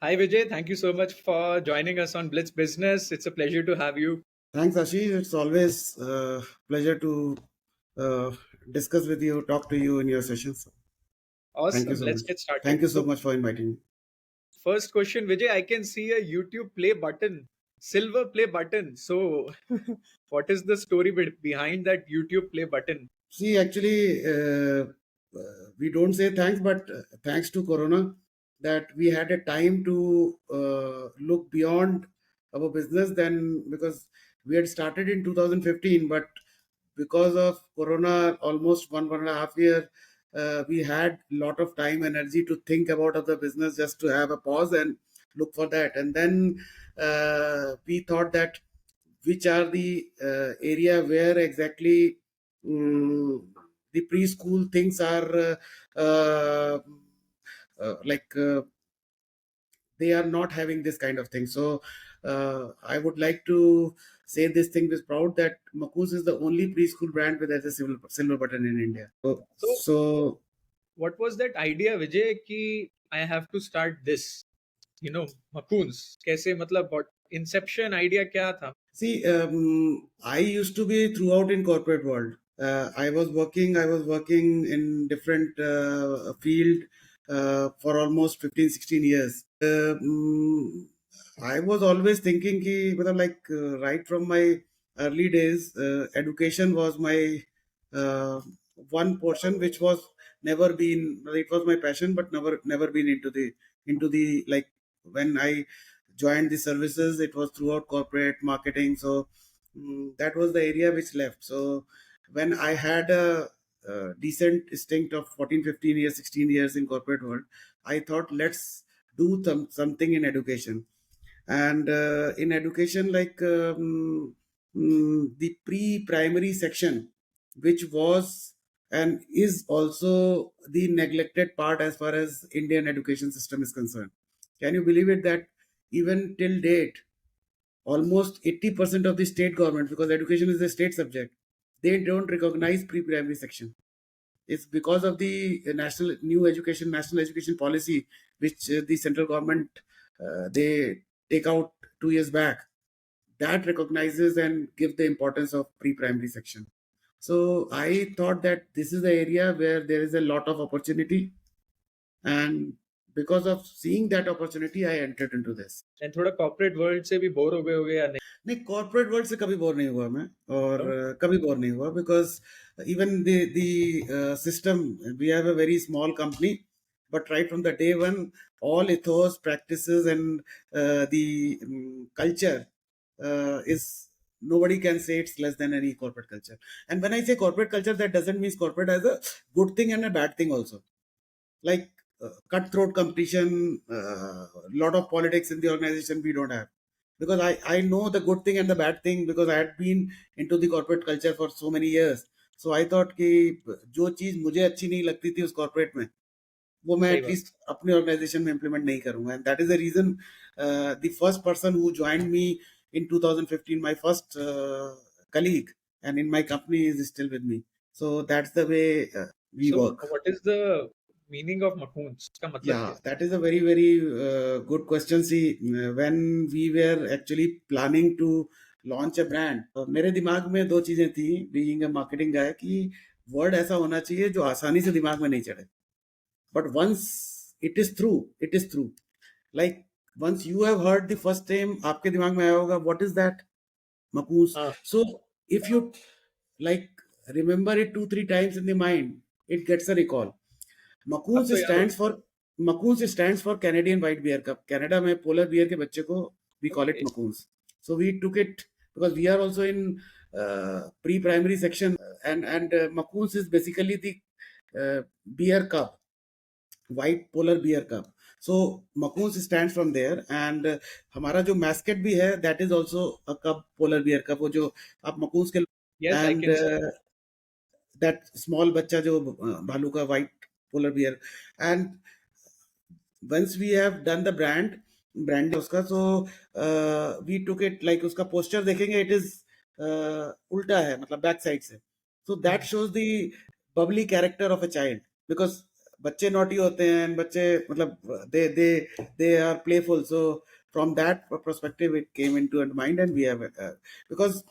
Hi Vijay, thank you so much for joining us on Blitz Business. It's a pleasure to have you. Thanks, Ashish. It's always pleasure to uh, discuss with you, talk to you in your sessions. Thank you Awesome. so Let's much. get Thank started. you so So, much for inviting me. first question, Vijay, I can see a YouTube play button, silver play button. So, what is the story behind that YouTube play button? See, actually, we don't say thanks, but thanks to Corona, that we had a time to look beyond our business. Then, because we had started in 2015, but because of Corona, almost one and a half year, we had lot of time, energy to think about other business, just to have a pause and look for that. And then we thought that which are the area where exactly the preschool things are like they are not having this kind of thing. So I would like to say this thing with proud that Makoons is the only preschool brand with a silver button in India. So, So, so what was that idea, Vijay, ki I have to start this? Makoons. कैसे मतलब what inception idea क्या था? see, I used to be throughout in corporate world. I was working in different field for almost 15, 16 years. I was always thinking कि मतलब like right from my early days, education was my uh, one portion which was never been. It was my passion, but never been into the like when I joined the services. It was throughout corporate marketing, so that was the area which left. So when I had a decent stint of 14, 15 years, 16 years in corporate world, I thought let's do something in education. And in education, like the pre-primary section, which was and is also the neglected part as far as Indian education system is concerned. Can you believe it that even till date, almost 80% of the state government, because education is a state subject, they don't recognize pre-primary section. It's because of the national education policy, which the central government they take out 2 years back, that recognizes and give the importance of pre-primary section. So I thought that this is the area where there is a lot of opportunity, and because of seeing that opportunity, I entered into this. And थोड़ा corporate world से भी bore हो गए होगे या नहीं? नहीं, corporate world से कभी बोर नहीं हुआ मैं, और No? कभी बोर नहीं हुआ, because even the system, we have a very small company, but right from the day one, all ethos, practices, and the culture is, nobody can say it's less than any corporate culture. And when I say corporate culture, that doesn't mean corporate as a good thing and a bad thing also. Like cutthroat competition, lot of politics in the organization we don't have, because I know the good thing and the bad thing, because I had been into the corporate culture for so many years. So I thought कि जो चीज मुझे अच्छी नहीं लगती थी उस corporate में, वो मैं सही बात. एटलीस्ट अपने ऑर्गेनाइजेशन में इम्प्लीमेंट नहीं करूंगा. And that is the reason the first person who joined me in 2015, my first colleague, and in my company is still with me. So that's the way we So, work. what is the meaning of Makoons? इसका मतलब क्या Yeah, है? that is a very, very good question. See, when we were actually planning to launch a brand, मेरे दिमाग में दो चीजें थी, being a marketing guy, कि वर्ड ऐसा होना चाहिए जो आसानी से दिमाग में नहीं चढ़े. But once it is through, it is through. Like once you have heard the first time, आपके दिमाग में आया होगा, what is that? Makoons. हाँ. So if you like remember it 2 3 times in the mind, it gets a recall. अब Makoons तो याद हो stands गया. for Makoons stands for Canadian White Bear Cup. Canada में polar bear के बच्चे को we call it Okay. Makoons. So we took it because we are also in pre-primary section, and Makoons is basically the bear cub, white polar bear cub. So Makoons stands from there, and हमारा जो mascot भी है, that is also a cub, polar bear cub. वो जो आप Makoons के, Yes, I and can see. that small बच्चा जो भालू का white polar bear. And once we have done the branding उसका, so we took it like उसका पोस्टर देखेंगे, it is उल्टा है, मतलब बैक साइड से. So that shows the bubbly character of a child, because बच्चे नॉटी होते हैं, बच्चे मतलब they are playful. So from that perspective, it came into our mind, and we have because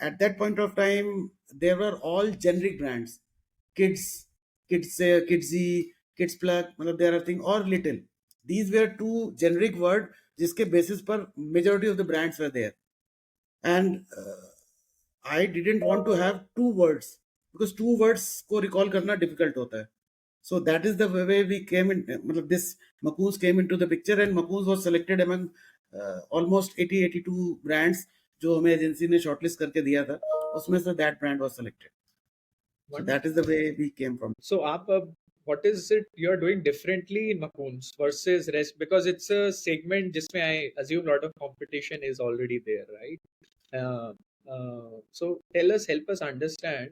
at that point of time there were all generic brands, kids, kidsy, kids plug, मतलब there are thing or little. These were two generic word जिसके basis पर majority of the brands were there, and I didn't want to have two words because two words को recall करना difficult होता है. So that is the way we came in. मतलब this Makoons came into the picture, and Makoons was selected among almost 82 brands जो हमें agency ने shortlist करके दिया था, उसमें से that brand was selected. So that is the way we came from. So आप अब what is it you're doing differently in Makoons versus rest, because it's a segment जिसमें I assume a lot of competition is already there, right? So help us understand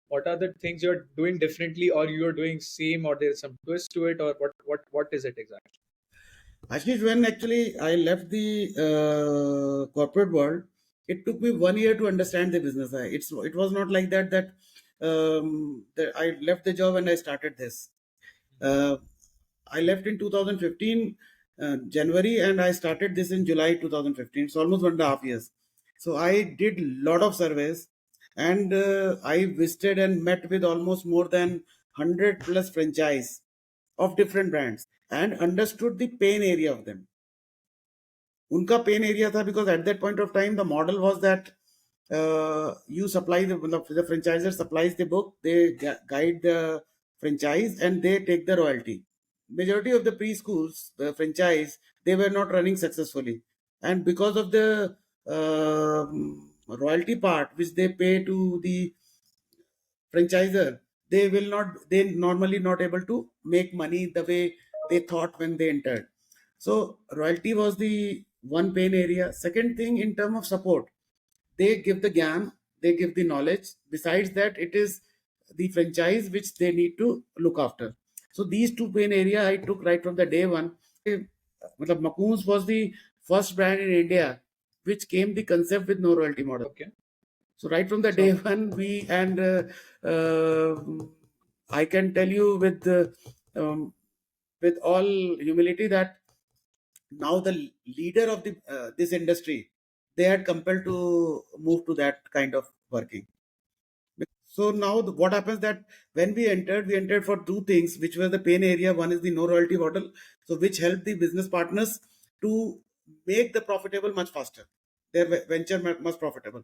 what are the things you're doing differently, or you're doing same, or there's some twist to it, or what is it exactly? Ashish, when actually I left the corporate world, it took me 1 year to understand the business. It was not like that I left the job and I started this. I left in 2015 January, and I started this in July 2015. It's almost 1.5 years. So I did lot of surveys, and I visited and met with almost more than 100 plus franchise of different brands and understood the pain area of them. उनका pen area था because at that point of time the model was that you supply the franchisor supplies the book, they guide the franchise, and they take the royalty. Majority of the preschools, the franchise, they were not running successfully, and because of the royalty part which they pay to the franchisor, they normally not able to make money the way they thought when they entered. So royalty was the one pain area. Second thing, in terms of support, they give the gyan, they give the knowledge. Besides that, it is the franchise which they need to look after. So these two pain area I took right from the day one. मतलब Makoons was the first brand in India which came the concept with no royalty model. Okay. So right from the day one, I can tell you with all humility that now the leader of the this industry, they had compelled to move to that kind of working. So now what happens that when we entered for two things, which were the pain area. One is the no royalty model, so which helped the business partners to make the profitable much faster, their venture much profitable.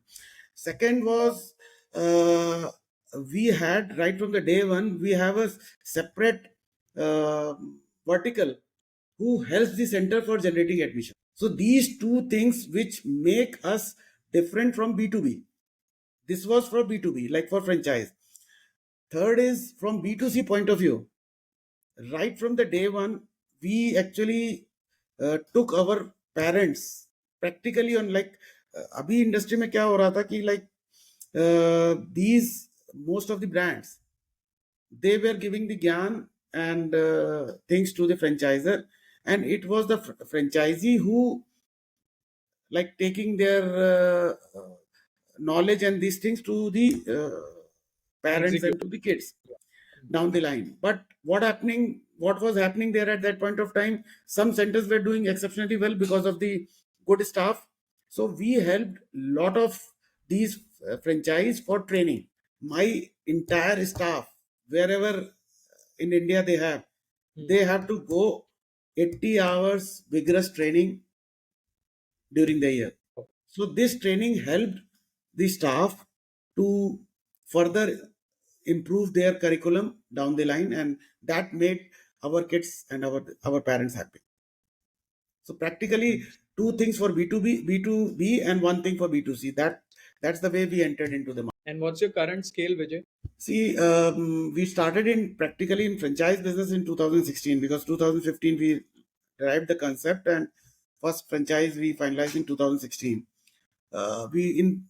Second was uh, we had right from the day one, we have a separate vertical who helps the center for generating admission. So these two things which make us different from B2B. This was for B2B, like for franchise. Third is from B2C point of view. Right from the day one, we actually took our parents practically on like अभी industry में क्या हो रहा था कि like these most of the brands, they were giving the gyan and things to the franchisor, and it was the franchisee who like taking their knowledge and these things to the parents and to the kids down the line. But what was happening there at that point of time, some centers were doing exceptionally well because of the good staff. So we helped lot of these franchise for training. My entire staff, wherever in India they have to go 80 hours vigorous training during the year. So this training helped the staff to further improve their curriculum down the line, and that made our kids and our parents happy. So practically two things for B2B, and one thing for B2C. That's the way we entered into the market. And what's your current scale, Vijay? See, we started in practically in franchise business in 2016, because 2015 we derived the concept, and first franchise we finalized in 2016. We in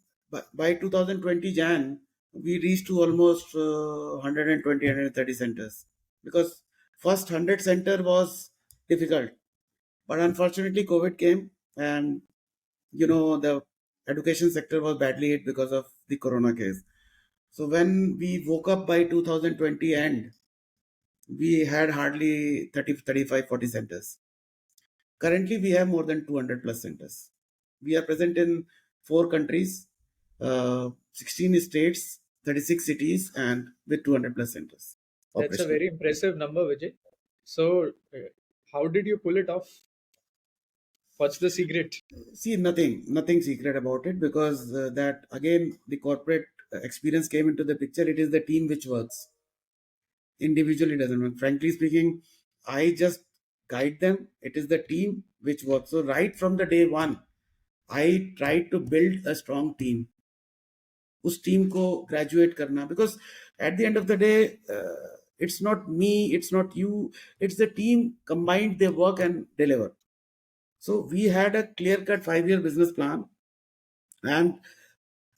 by 2020 Jan, we reached to almost 120 130 centers, because first 100 center was difficult, but unfortunately COVID came, and the education sector was badly hit because of the corona case. So when we woke up by 2020 end, we had hardly 30, 35, 40 centers. Currently, we have more than 200 plus centers. We are present in 4 countries, 16 states, 36 cities, and with 200 plus centers That's a operational. very impressive number, Vijay. So, how did you pull it off? What's the secret? See, nothing secret about it, because that again, the corporate experience came into the picture. It is the team which works. Individually doesn't work. Frankly speaking, I just guide them. It is the team which works. So right from the day one, I tried to build a strong team. उस team को graduate करना, because at the end of the day, it's not me, it's not you, it's the team combined, they work and deliver. So we had a clear cut 5-year business plan, and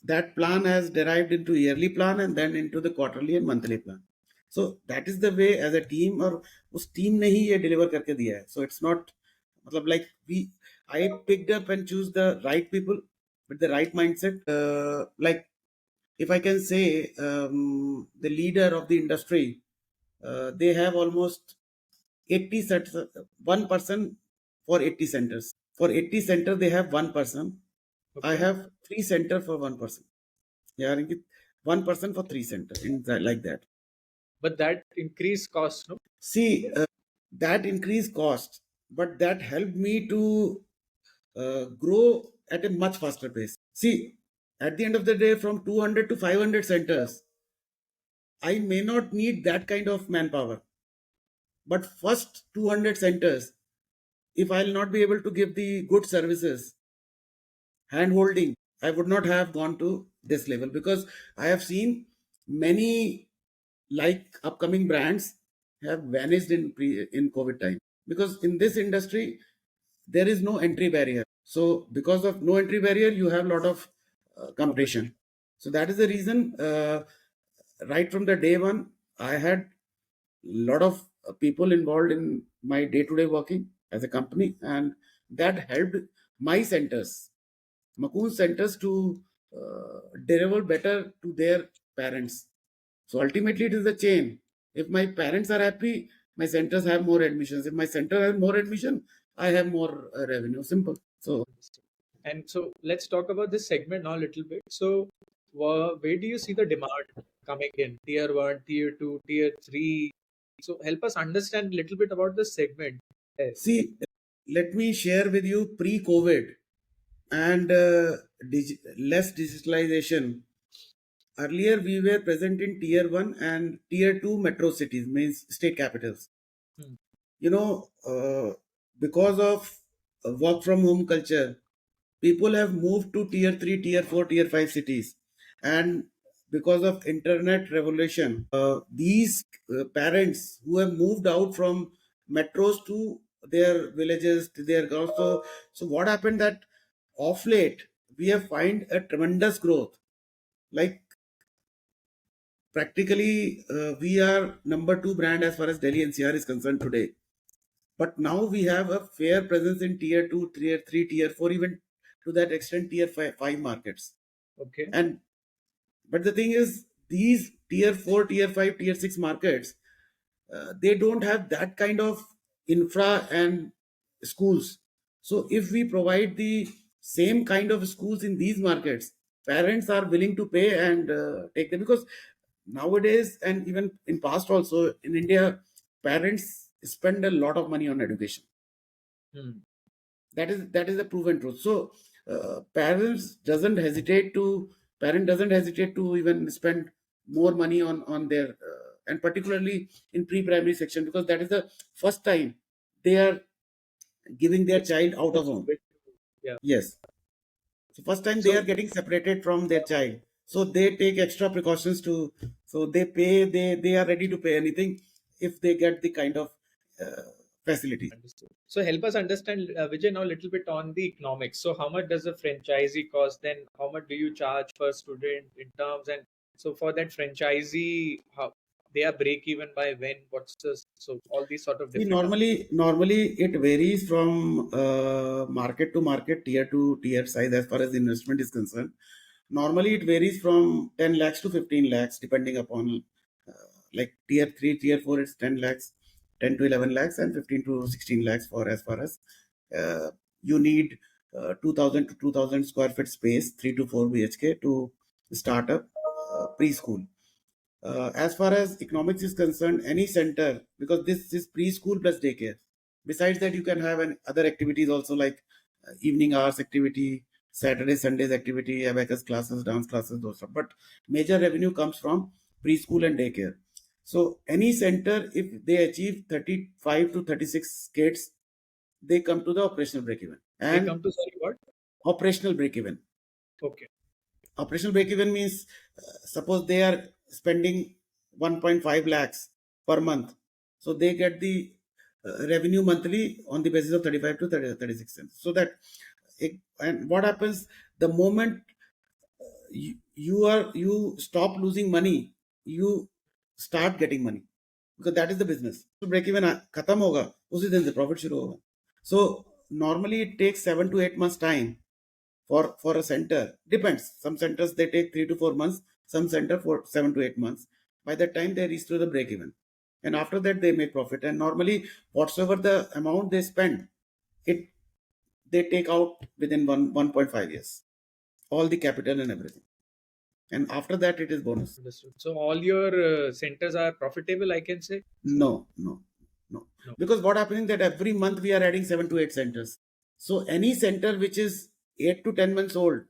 that plan has derived into yearly plan and then into the quarterly and monthly plan. So that is the way as a team, और उस team ने ही ये deliver करके दिया है. So it's not मतलब like I picked up and choose the right people with the right mindset. Like if I can say, the leader of the industry, they have almost 80 sets, one person for 80 centers. For 80 centers, they have one person. I Okay. have 3 centers for one person. Yeah, one person for 3 centers, like that. But that increased cost, no? See, that increased cost, but that helped me to grow at a much faster pace. See, at the end of the day, from 200 to 500 centers, I may not need that kind of manpower. But first 200 centers, if I'll not be able to give the good services, hand holding, I would not have gone to this level, because I have seen many like upcoming brands have vanished in COVID time, because in this industry there is no entry barrier. So because of no entry barrier, you have a lot of competition. So that is the reason. Right from the day one, I had lot of people involved in my day-to-day working as a company, and that helped my centers, Makoons centers, to deliver better to their parents. So ultimately, it is a chain. If my parents are happy, my centers have more admissions. If my center has more admission, I have more revenue. Simple. So Understood. And so let's talk about this segment now a little bit. So, where do you see the demand coming in? Tier one, tier two, tier three. So, help us understand a little bit about this segment. see, let me share with you pre-COVID and less digitalization. Earlier, we were present in tier 1 and tier 2 metro cities, means state capitals. Hmm. You know, because of work from home culture, people have moved to tier 3, tier 4, tier 5 cities. And because of internet revolution, these parents who have moved out from metros to their villages, to their girls. So what happened that of late, we have find a tremendous growth. Like practically, we are number 2 brand as far as Delhi NCR is concerned today. But now we have a fair presence in tier 2, tier 3, tier 4, even to that extent tier 5 markets. Okay. And but the thing is, these tier 4, tier 5, tier 6 markets, they don't have that kind of infra and schools. So if we provide the same kind of schools in these markets, parents are willing to pay and take them, because nowadays and even in past also in India, parents spend a lot of money on education. Hmm. That is a proven truth. So parent doesn't hesitate to even spend more money on their and particularly in pre-primary section, because that is the first time they are giving their child out of home. Bit- Yeah. Yes, so first time they are So, getting separated from their child, so they take extra precautions to, so they pay, they are ready to pay anything if they get the kind of uh, facilities. understood. So, help us understand, Vijay, now a little bit on the economics. So, how much does a franchisee cost? Then, how much do you charge per student in terms? And so, for that franchisee, how they are break even by when? What's the so all these sort of See, different numbers? normally it varies from market to market, tier to tier size as far as investment is concerned. Normally it varies from 10 lakhs to 15 lakhs depending upon like tier 3, tier 4, it's 10 lakhs, 10 to 11 lakhs, and 15 to 16 lakhs for as far as you need 2000 to 2000 square feet space, 3 to 4 BHK to start up preschool. As far as economics is concerned, any center, because this is preschool plus daycare. Besides that, you can have other activities also, like evening hours activity, Saturday, Sundays activity, abacus classes, dance classes, those stuff. But major revenue comes from preschool and daycare. So any center, if they achieve 35 to 36 kids, they come to the operational break even. They And come to, sorry, what? operational break even. Okay. Operational break even means suppose they are spending 1.5 lakhs per month. So they get the revenue monthly on the basis of 35 to 36 cents. So that, and what happens the moment you stop losing money, you start getting money, because that is the business. So break even खत्म होगा, उसी दिन से profit शुरू होगा. So normally it takes 7 to 8 months time for a center. Depends. Some centers they take 3 to 4 months. Some center for 7 to 8 months. By that time they reach to the break even, and after that they make profit. And normally whatsoever the amount they spend, it they take out within 1.5 years, all the capital and everything. And after that it is bonus. Understood. So all your centers are profitable, I can say? No. No. Because what happening that every month we are adding 7 to 8 centers. So any center which is 8 to 10 months old,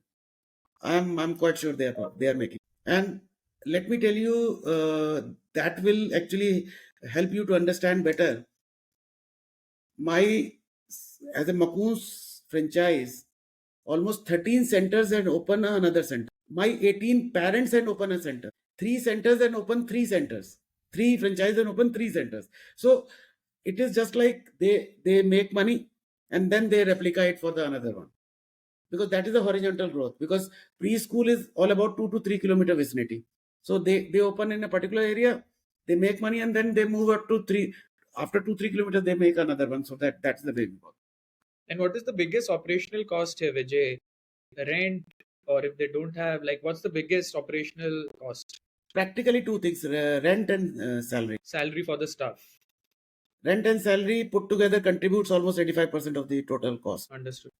I'm quite sure they are making. And let me tell you, that will actually help you to understand better. As a Makoons franchise, almost 13 centers and open another center. My 18 parents and open a center. 3 centers and open 3 centers. 3 franchise and open 3 centers. So it is just like they make money and then they replicate for the another one, because that is a horizontal growth. Because preschool is all about 2 to 3 kilometer vicinity. So they open in a particular area, they make money, and then they move up to 3. After 2-3 kilometers, they make another one. So that's the way we work. And what is the biggest operational cost here, Vijay? Rent, or if they don't have, like, what's the biggest operational cost? Practically 2 things: rent and salary. Salary for the staff. Rent and salary put together contributes almost 85% of the total cost. Understood.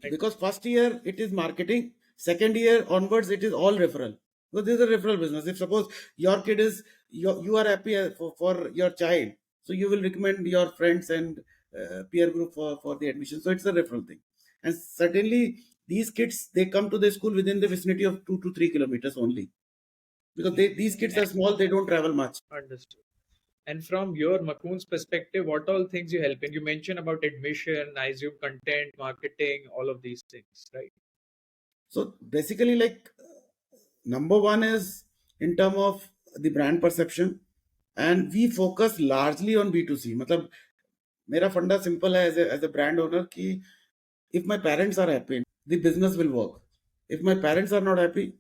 Because first year it is marketing, second year onwards it is all referral. So this is a referral business. If suppose your kid is, you are happy for your child, so you will recommend your friends and peer group for the admission. So it's a referral thing. And certainly these kids, they come to the school within the vicinity of 2 to 3 kilometers only, because these kids are small, they don't travel much. Understood. And from your Makoon's perspective, what all things you help in? You mentioned about admission, I assume content, marketing, all of these things, right? So basically, like, number one is in term of the brand perception, and we focus largely on B2C. मतलब मेरा फंडा simple है as a brand owner कि if my parents are happy, the business will work. If my parents are not happy,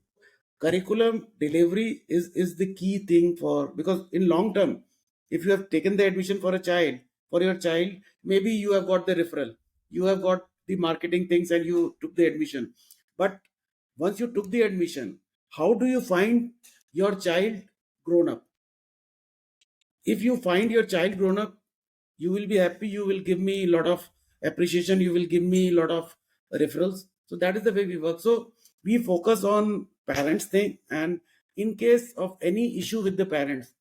curriculum delivery is the key thing for, because in long term, if you have taken the admission for your child, maybe you have got the referral, you have got the marketing things, and you took the admission. But once you took the admission, how do you find your child grown up? If you find your child grown up, you will be happy, you will give me a lot of appreciation, you will give me a lot of referrals. So that is the way we work. So we focus on parents thing, and in case of any issue with the parents,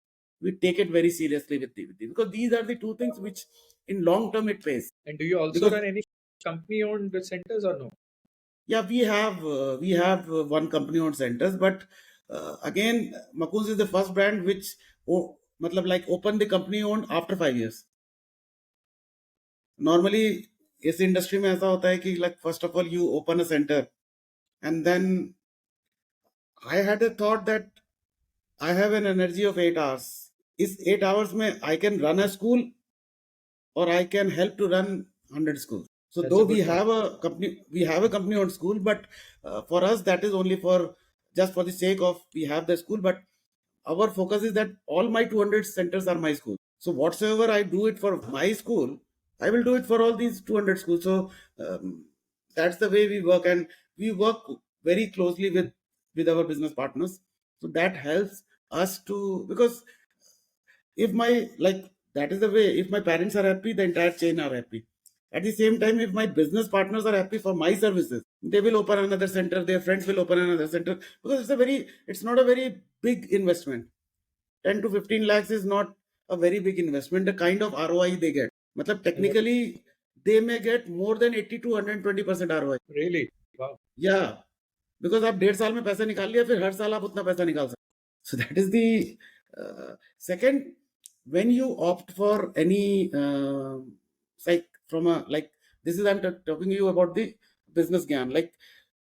we take it very seriously with the, because these are the two things which in long term it pays. And do you also Because run any company owned centers or no? yeah, we have one company owned centers, but again, Makoons is the first brand which matlab like open the company owned after 5 years. Normally इस industry में ऐसा होता है कि like first of all you open a center, and then I had a thought that I have an energy of 8 hours. इस 8 hours में I can run a school or I can help to run 100 schools. So That's though a good we have a company owned school, but for us that is only for just for the sake of we have the school. But our focus is that all my 200 centers are my school. So whatsoever I do it for my school, I will do it for all these 200 schools. So that's the way we work, and we work very closely with our business partners. So that helps us to, because if my, like, that is the way, if my parents are happy, the entire chain are happy. At the same time, if my business partners are happy for my services, they will open another center, their friends will open another center, because it's not a very big investment. 10 to 15 lakhs is not a very big investment. The kind of ROI they get, matlab technically they may get more than 80 to 120% ROI. Really? Wow. Yeah, because आप 1.5 साल में पैसा निकाल लिया, फिर हर साल आप उतना पैसा निकाल सकते. So that is the second. When you opt for any like from a, like, this is, I'm talking to you about the business gyan. Like,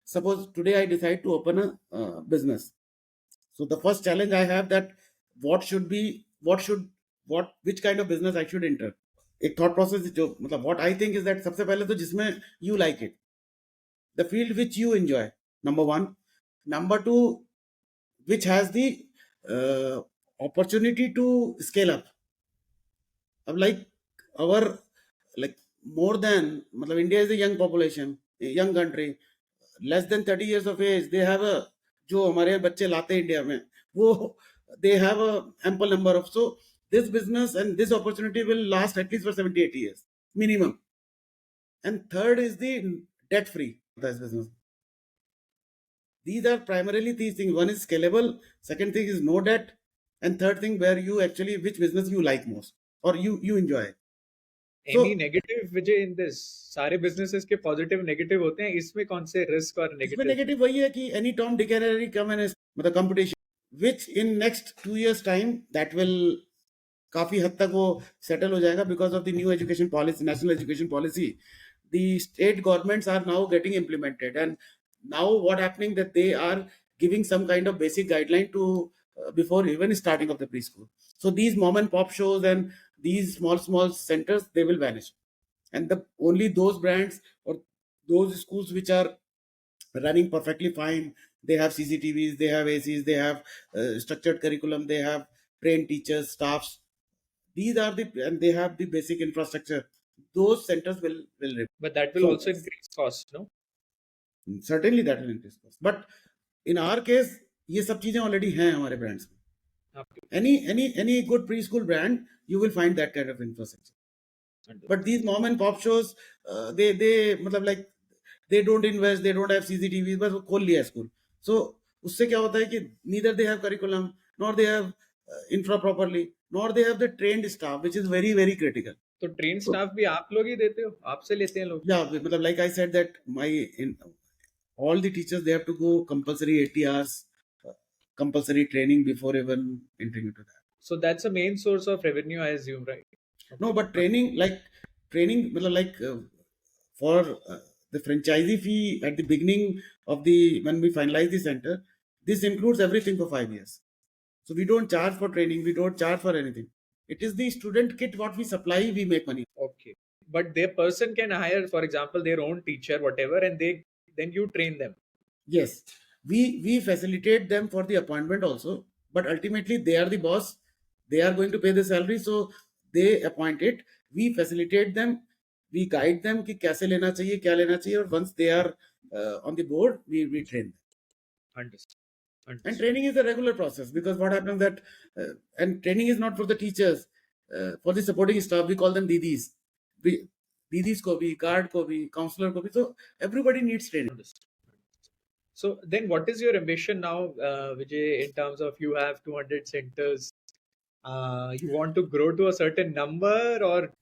suppose today I decide to open a business. So the first challenge I have, that which kind of business I should enter. एक thought process जो मतलब what I think is that सबसे पहले तो जिसमें you like it, the field which you enjoy, number one. Number two, which has the opportunity to scale up. Like our, like, more than, matlab India is a young population, a young country, less than 30 years of age, they have a, जो हमारे बच्चे लाते हैं India में, वो they have a ample number of, so this business and this opportunity will last at least for 70-80 years minimum. And third is the debt free this business. These are primarily these things. One is scalable, second thing is no debt, and third thing where you actually, which business you like most or you enjoy. Any negative Vijay in this? सारे businesses के positive negative होते हैं, इसमें कौन से risk और इसमें negative? Negative वही है कि any Tom, Dick and Harry come and मतलब competition, which in next 2 years time that will काफी हद तक वो settle हो जाएगा because of the new education policy, national education policy. The state governments are now getting implemented, and now what happening that they are giving some kind of basic guideline to before even starting of the preschool. So these mom and pop shows and these small centers, they will vanish, and the only those brands or those schools which are running perfectly fine, they have CCTVs, they have ACs, they have structured curriculum, they have trained teachers, staffs, these are the, and they have the basic infrastructure, those centers will remain. But that will also increase cost, no? Certainly that will increase cost, but in our case ये सब चीजें already हैं हमारे brands में. Any good preschool brand, you will find that kind of infrastructure. But these mom and pop shows, they मतलब like they don't invest, they don't have CCTVs, बस वो खोल लिया स्कूल. So उससे क्या होता है कि neither they have curriculum, nor they have infra properly, nor they have the trained staff, which is very very critical. तो trained staff भी आप लोग ही देते हो, आपसे लेते हैं लोग? Yeah, मतलब like I said that all the teachers, they have to go compulsory 80 hours compulsory training before even entering into that. So that's the main source of revenue, I assume, right? No, but training like for the franchisee fee at the beginning of the, when we finalize the center, this includes everything for 5 years. So we don't charge for training, we don't charge for anything. It is the student kit what we supply, we make money. Okay. But their person can hire, for example, their own teacher, whatever, and then you train them. Yes, we facilitate them for the appointment also, but ultimately they are the boss. They are going to pay the salary, so they appoint it. We facilitate them, we guide them कि कैसे लेना चाहिए, क्या लेना चाहिए, और once they are on the board, we train them. Understood. And training is a regular process, because what happens that and training is not for the teachers, for the supporting staff, we call them didis. Didis ko bhi, guard ko bhi, counselor ko bhi, so everybody needs training. Understood. So then what is your ambition now, Vijay, in terms of you have 200 centers? You want to grow to a certain number or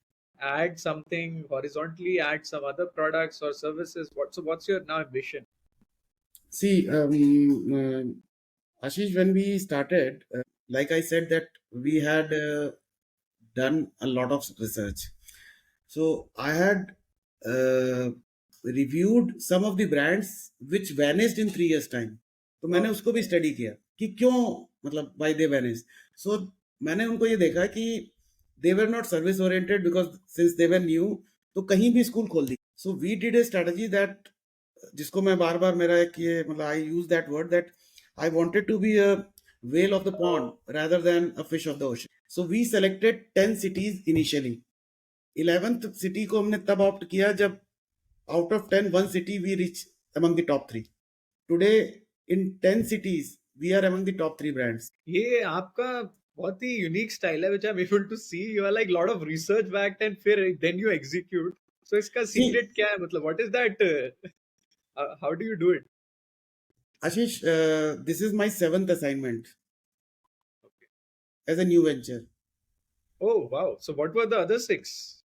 add something horizontally, add some other products or services? What's your now ambition? See, Ashish, when we started, like I said, that we had done a lot of research. So I had reviewed some of the brands which vanished in 3 years time. तो मैंने उसको भी study किया कि क्यों, मतलब why they vanished. So मैंने उनको ये देखा कि they were not service oriented, because since they were new, तो कहीं भी स्कूल खोल दी. So we did a strategy that, जिसको मैं बार बार मेरा एक ये मतलब I use that word, that I wanted to be a whale of the pond rather than a fish of the ocean. So we selected 10 cities initially. 11th city को हमने तब opt किया जब out of 10, one city we reach among the top 3. Today in 10 cities we are among the top 3 brands. ये आपका बहुत ही unique style है which I'm able to see. You are like lot of research backed and फिर then you execute. So इसका See, secret क्या है मतलब what is that? How do you do it? Ashish, this is my seventh assignment Okay. as a new venture. Oh wow. So what were the other six?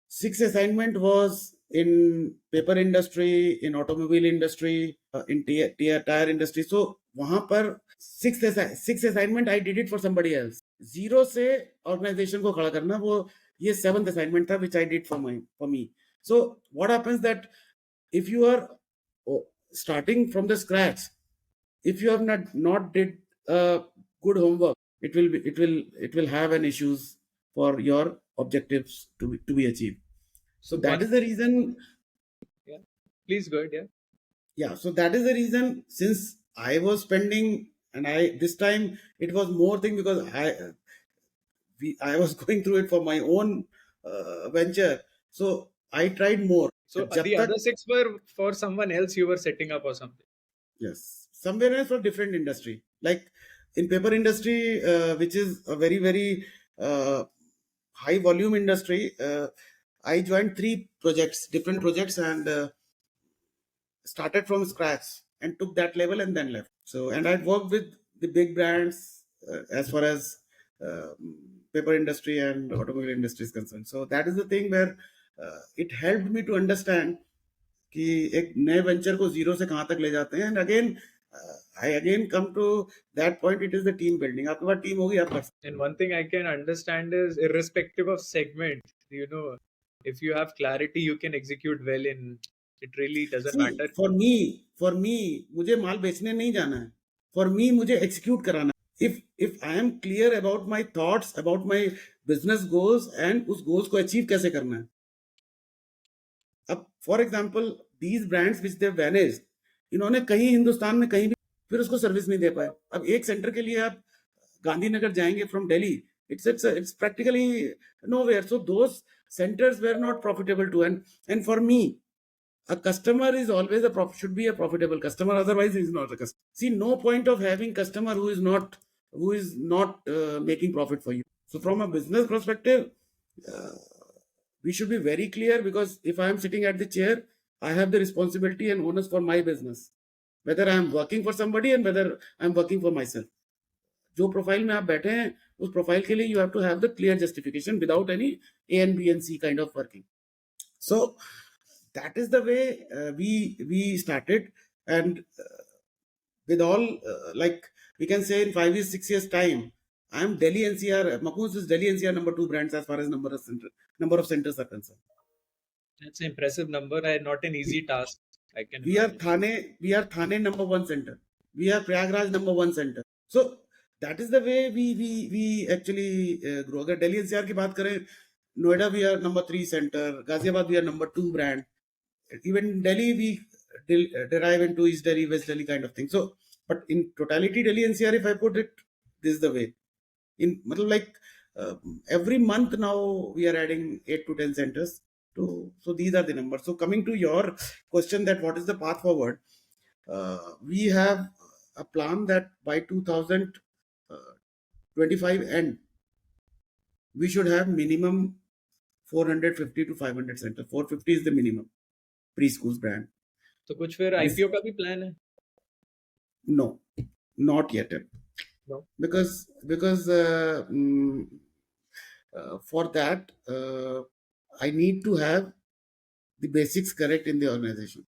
Sixth assignment was in paper industry, in automobile industry, in tire industry. So वहां पर sixth assignment I did it for somebody else. Zero से organization को खड़ा करना वो ये seventh assignment था which I did for me. So what happens that if you are starting from the scratch, if you have not did good homework, it will have an issues for your objectives to be achieved. So that One is the reason. yeah. Please go ahead. Yeah. Yeah, so that is the reason, since I was spending, and I this time it was more thing because I was going through it for my own venture, so I tried more. So जब the तक other six were for someone else you were setting up or something. yes, somewhere else for different industry, like in paper industry, which is a very uh, high volume industry. I joined three projects, different projects, and started from scratch and took that level and then left. So, and I worked with the big brands as far as paper industry and automobile industry is concerned. So that is the thing where it helped me to understand कि एक नए venture को zero से कहाँ तक ले जाते हैं. And again I again come to that point, it is the team building. आपके पास टीम होगी, आप कर सकते. And one thing I can understand is irrespective of segment, if you have clarity, you can execute well in it really doesn't See, matter. for me मुझे माल बेचने नहीं जाना है. For me मुझे execute कराना है. If I am clear about my thoughts, about my business goals, and उस goals को achieve कैसे करना है. अब for example these brands which they vanished, इन्होंने कहीं हिंदुस्तान में कहीं भी फिर उसको सर्विस नहीं दे पाए. अब एक सेंटर के लिए आप गांधीनगर जाएंगे from Delhi, it's practically nowhere. So those centers were not profitable to, and for me, a customer is always should be a profitable customer, otherwise he is not a customer. See, no point of having customer who is not making profit for you. So from a business perspective, uh, we should be very clear, because if I am sitting at the chair, I have the responsibility and onus for my business, whether I am working for somebody and whether I am working for myself. जो profile में आप बैठे हैं, उस profile के लिए you have to have the clear justification without any A and B and C kind of working. So that is the way we started, and with all like we can say in 5 years 6 years time, I am Delhi NCR. Makoons is Delhi NCR number 2 brands as far as number of centers are concerned. That's an impressive number and not an easy task. I can We are imagine. Thane number 1 center. We are Prayagraj number 1 center. So that is the way we actually grow. अगर Delhi NCR की बात करें, Noida we are number 3 center, Ghaziabad we are number 2 brand. Even Delhi we derive into East Delhi, West Delhi kind of thing. So, but in totality, Delhi NCR, if I put it, this is the way. In like every month now we are adding 8 to 10 centers. So these are the numbers. So coming to your question, that what is the path forward? We have a plan that by 2025 end, we should have minimum 450 to 500 centers. 450 is the minimum preschools brand. तो कुछ फिर IPO का भी plan है? No, not yet. No. Because for that I need to have the basics correct in the organization,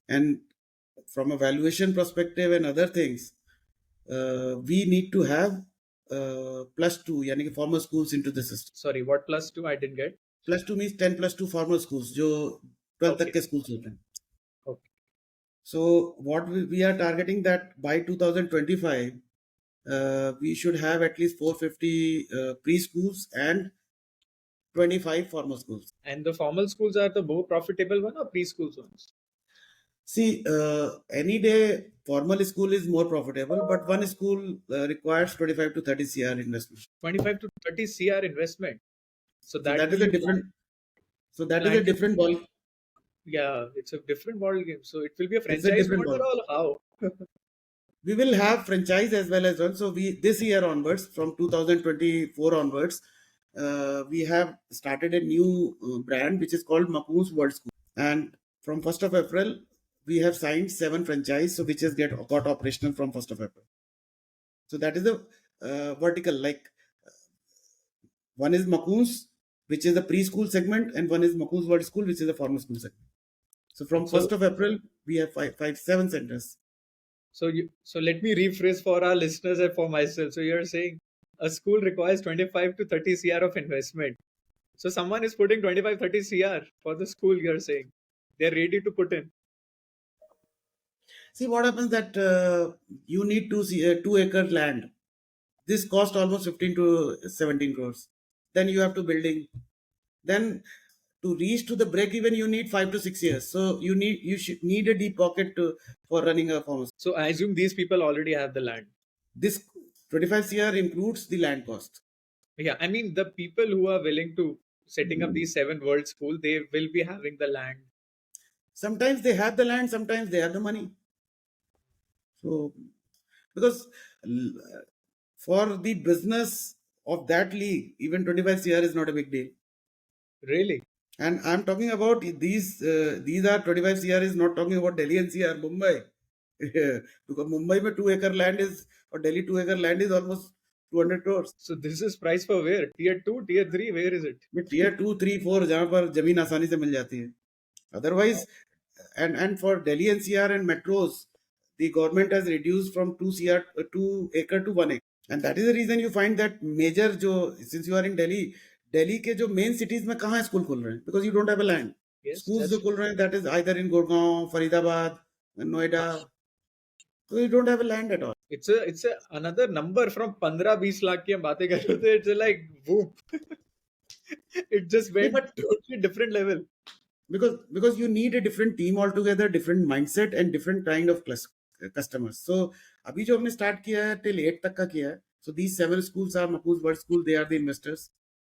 and from a valuation perspective and other things, we need to have +2 यानी कि formal schools into the system. Sorry, what +2? I didn't get. +2 means 10 +2 formal schools जो 12 तक के schools होते हैं. Okay. So what we are targeting that by 2025 we should have at least 450 preschools and 25 formal schools. And the formal schools are the more profitable one or preschool ones? See, any day formal school is more profitable, but one school requires 25 to 30 CR investment. 25 to 30 CR investment. So that is a different. So that is a different ball. Yeah, it's a different ball game. So it will be a franchise model or how? We will have franchise as well. So we this year onwards, from 2024 onwards, we have started a new brand which is called Makoons World School, and from 1st of April we have signed 7 franchise, so which has got operational from 1st of April. So that is the vertical. Like one is Makoons, which is the preschool segment, and one is Makoons World School, which is the formal school segment. So from So 1st of April we have 7 centers. so let me rephrase for our listeners and for myself. So you're saying a school requires 25 to 30 CR of investment. So someone is putting 25, 30 CR for the school, you're saying. They're ready to put in. See what happens that you need 2 acre land. This cost almost 15 to 17 crores. Then you have to building. Then to reach to the break even, you need 5 to 6 years. So you should need a deep pocket for running a farm. So I assume these people already have the land. This 25 CR includes the land cost. Yeah, I mean, the people who are willing to setting up these 7 world school, they will be having the land. Sometimes they have the land, sometimes they have the money. So because for the business of that league, even 25 CR is not a big deal. Really? And I'm talking about these are 25 CR is not talking about Delhi NCR, Mumbai. Because Mumbai में 2 acre land is, or Delhi 2 acre land is almost 200 crores. So this is price for where? Tier 2, Tier 3, where is it? में tier 2, 3, 4 जहाँ पर जमीन आसानी से मिल जाती है. Otherwise, and for Delhi NCR and metros, the government has reduced from 2 acre to 1 acre. And that is the reason you find that major जो, since you are in Delhi, Delhi के जो main cities में कहाँ school खुल रहे हैं? Because you don't have a land. Yes, Schools that's जो खुल रहे हैं, that is either in Gurgaon, Faridabad, Noida. So you don't have a land at all. it's a another number from 15-20 lakh की हम बातें कर रहे थे. It's like whoop. It just went but totally different level. because you need a different team altogether, different mindset and different kind of customers. So अभी जो हमने start किया है till 8 तक का किया है. So these 7 schools are Makoons World School. They are the investors.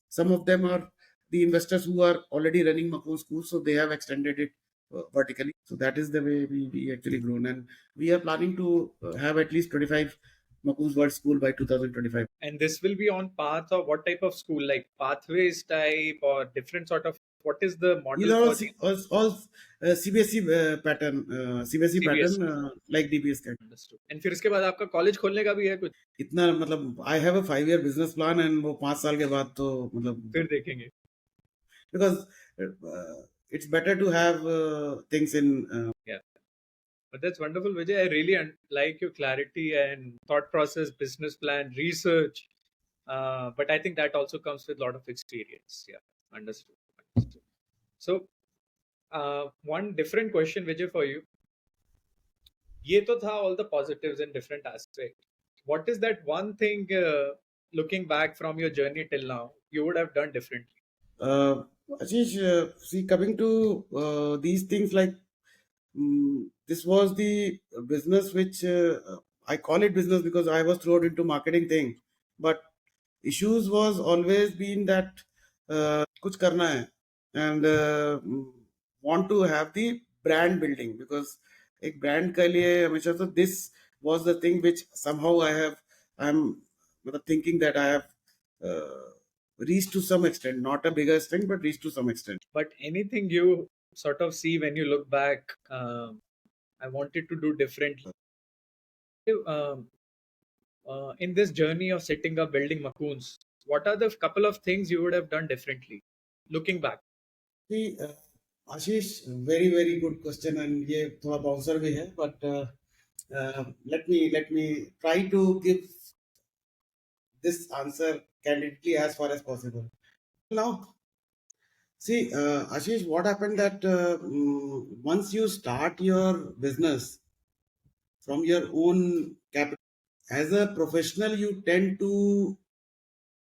Some of them are the investors who are already running Makoons schools, so they have extended it vertically. So that is the way we actually grown, and we are planning to have at least 25 Makoons World School by 2025. And this will be on path of what type of school, like pathways type or different sort of, what is the These model are all, for all CBSE pattern, CBSE CBSE? pattern like DBS का. Understood. And फिर इसके बाद आपका college खोलने का भी है कुछ? इतना मतलब I have a 5-year business plan, and वो 5 साल के बाद तो मतलब फिर देखेंगे. because it's better to have things in. Yeah. But that's wonderful, Vijay. I really like your clarity and thought process, business plan, research. But I think that also comes with a lot of experience. Yeah, understood. So, one different question, Vijay, for you. ये तो था all the positives and different aspects. What is that one thing, looking back from your journey till now, you would have done differently? Ashish, see, coming to these things, like this was the business which I call it business because I was thrown into marketing thing, but issues was always been that कुछ करना है and want to have the brand building, because एक brand के लिए हमेशा, so this was the thing which somehow I'm thinking that I have reached to some extent, not a bigger extent, but reached to some extent. But anything you sort of see when you look back, I wanted to do differently. In this journey of setting up, building Makoons, what are the couple of things you would have done differently, looking back? See, Ashish, very very good question, and ये थोड़ा bouncer भी है, but let me try to give this answer candidly as far as possible. Now, see, Ashish, what happened that once you start your business from your own capital, as a professional, you tend to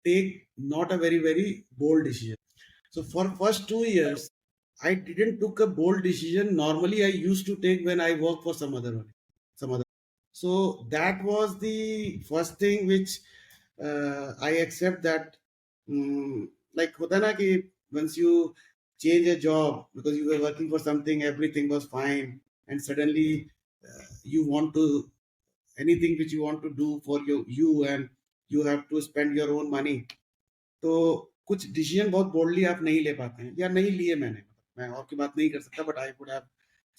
take not a very very bold decision. So for first 2 years, I didn't took a bold decision. Normally, I used to take when I work for some other. So that was the first thing which I accept that like होता है ना कि once you change a job because you were working for something, everything was fine, and suddenly you want to anything which you want to do for you and you have to spend your own money, तो कुछ decision बहुत boldly आप नहीं ले पाते हैं या नहीं लिए मैंने, मैं और की बात नहीं कर सकता, but I would have,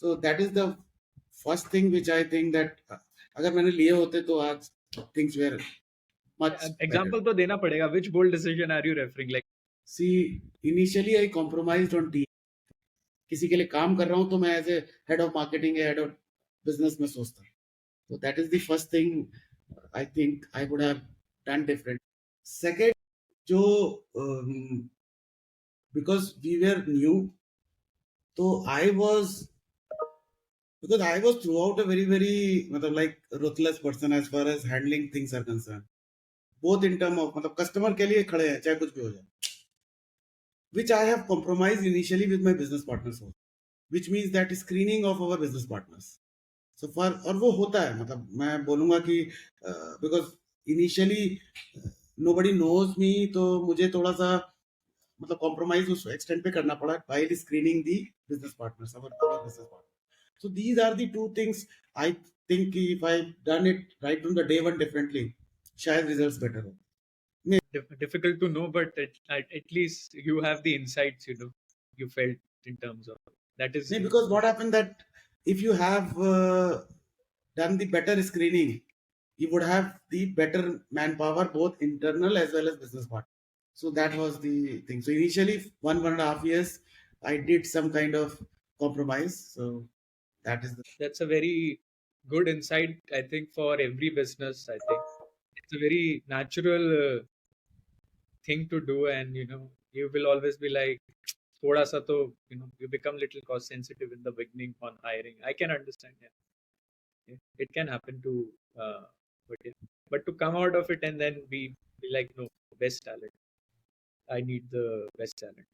so that is the first thing which I think that अगर मैंने लिए होते तो आज थिंग्स वेर मच एग्जांपल तो देना पड़ेगा. Which bold decision are you referring? Like, see initially I compromised on team. किसी के लिए काम कर रहा हूं तो मैं as a head of marketing या हेड ऑफ बिजनेस में सोचता हूं. So that is the first thing I think I would have done different. Second, जो because we were new, so I was throughout a very मतलब like ruthless person as far as handling things are concerned. Both in term of मतलब customer के लिए खड़े हैं चाहे कुछ भी हो जाए. Which I have compromised initially with my business partners also. Which means that screening of our business partners. So far, और वो होता है, मतलब मैं बोलूँगा कि because initially nobody knows me, तो मुझे थोड़ा सा मतलब compromise उस extent पे करना पड़ा while screening the business partners, our business partners. So these are the two things I think if I done it right from the day one differently, शायद results better हो. difficult to know, but at least you have the insights, you felt in terms of that is. No, because what happened that if you have done the better screening, you would have the better manpower, both internal as well as business partner. So that was the thing. So initially, 1.5 years, I did some kind of compromise. So that's a very good insight, I think, for every business. I think it's a very natural thing to do, and you will always be like, thoda sa to, you become little cost sensitive in the beginning on hiring. I can understand. Yeah. It can happen to, but to come out of it and then be like, no, best talent. I need the best talent.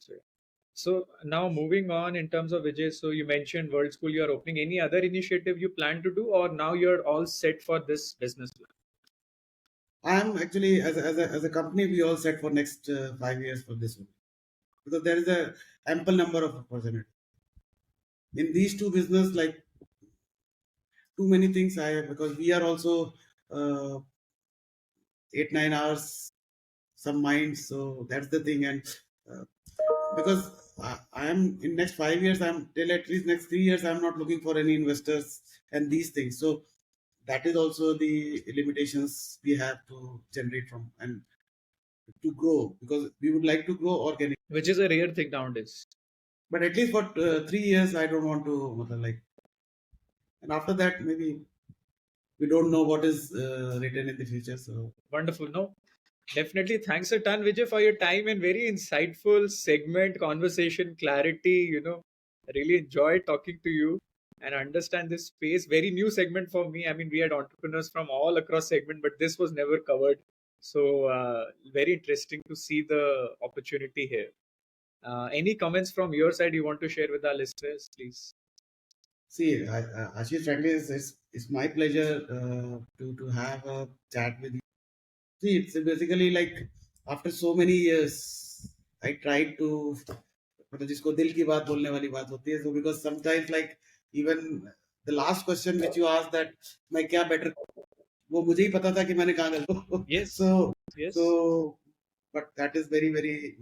So now moving on in terms of Vijay, so you mentioned World School you're opening. Any other initiative you plan to do, or now you're all set for this business plan? I'm actually, as a company, we all set for next 5 years for this one, because there is a ample number of opportunity in these two business, like too many things I have, because we are also 8-9 hours some minds, so that's the thing. And because I am in next 5 years, I'm till at least next 3 years, I'm not looking for any investors and these things. So that is also the limitations we have to generate from and to grow, because we would like to grow organic, which is a rare thing nowadays. But at least for 3 years, I don't want to like, and after that maybe we don't know what is written in the future. So wonderful. No, definitely. Thanks a ton, Vijay, for your time and very insightful segment, conversation, clarity. I really enjoyed talking to you and understand this space. Very new segment for me. I mean, we had entrepreneurs from all across segment, but this was never covered. So very interesting to see the opportunity here. Any comments from your side you want to share with our listeners, please? See, Ashish, frankly, it's my pleasure to have a chat with you. See, it's basically like after so many years, I tried to, मतलब जिसको दिल की बात बोलने वाली बात होती है, so because sometimes like even the last question which you asked that मैं क्या better, वो मुझे ही पता था कि मैंने कहाँ गलत. Yes. So but that is very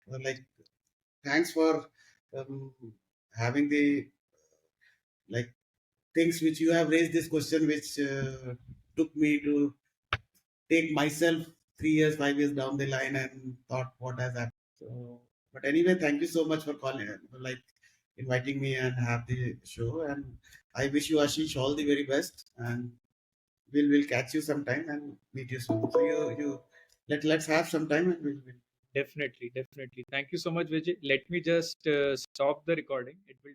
like, thanks for having the like things which you have raised this question, which took me to take myself 3 years, 5 years down the line and thought what has happened. So, but anyway, thank you so much for calling, like inviting me and have the show. And I wish you, Ashish, all the very best. And we'll catch you sometime and meet you soon. So you let's have some time and we'll. Definitely. Thank you so much, Vijay. Let me just stop the recording. It will